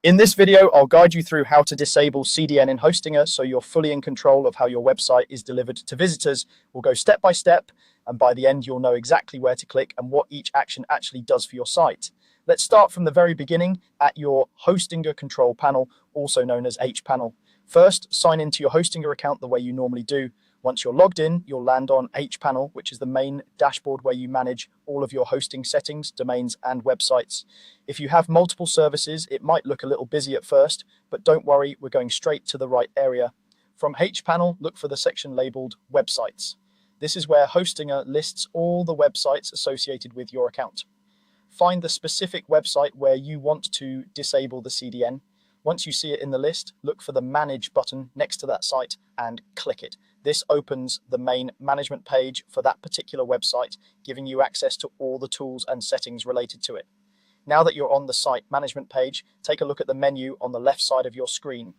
In this video, I'll guide you through how to disable CDN in Hostinger so you're fully in control of how your website is delivered to visitors. We'll go step by step, and by the end, you'll know exactly where to click and what each action actually does for your site. Let's start from the very beginning at your Hostinger control panel, also known as H panel. First, sign into your Hostinger account the way you normally do. Once you're logged in, you'll land on H panel, which is the main dashboard where you manage all of your hosting settings, domains, and websites. If you have multiple services, it might look a little busy at first, but don't worry, we're going straight to the right area. From H panel, look for the section labeled Websites. This is where Hostinger lists all the websites associated with your account. Find the specific website where you want to disable the CDN. Once you see it in the list, look for the Manage button next to that site and click it. This opens the main management page for that particular website, giving you access to all the tools and settings related to it. Now that you're on the site management page, take a look at the menu on the left side of your screen.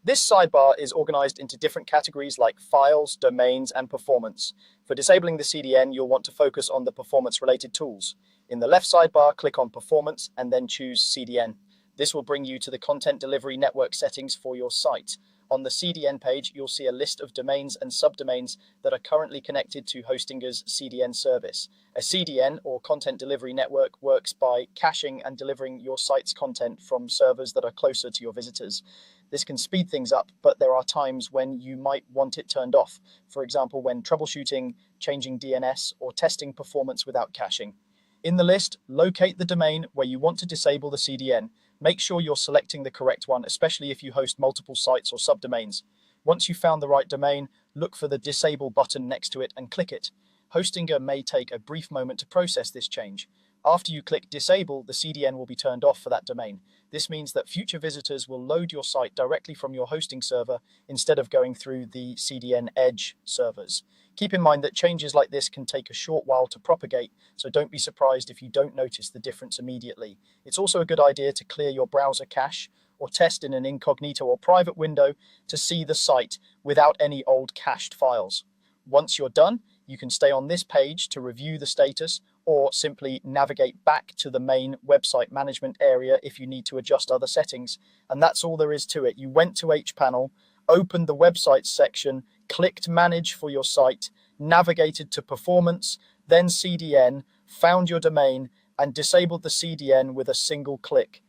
This sidebar is organized into different categories like files, domains, and performance. For disabling the CDN, you'll want to focus on the performance-related tools. In the left sidebar, click on Performance and then choose CDN. This will bring you to the content delivery network settings for your site. On the CDN page, you'll see a list of domains and subdomains that are currently connected to Hostinger's CDN service. A CDN, or content delivery network, works by caching and delivering your site's content from servers that are closer to your visitors. This can speed things up, but there are times when you might want it turned off. For example, when troubleshooting, changing DNS, or testing performance without caching. In the list, locate the domain where you want to disable the CDN. Make sure you're selecting the correct one, especially if you host multiple sites or subdomains. Once you've found the right domain, look for the Disable button next to it and click it. Hostinger may take a brief moment to process this change. After you click Disable, the CDN will be turned off for that domain. This means that future visitors will load your site directly from your hosting server instead of going through the CDN Edge servers. Keep in mind that changes like this can take a short while to propagate, so don't be surprised if you don't notice the difference immediately. It's also a good idea to clear your browser cache or test in an incognito or private window to see the site without any old cached files. Once you're done, you can stay on this page to review the status or simply navigate back to the main website management area if you need to adjust other settings. And that's all there is to it. You went to H panel, opened the websites section, clicked Manage for your site, navigated to Performance, then CDN, found your domain, and disabled the CDN with a single click.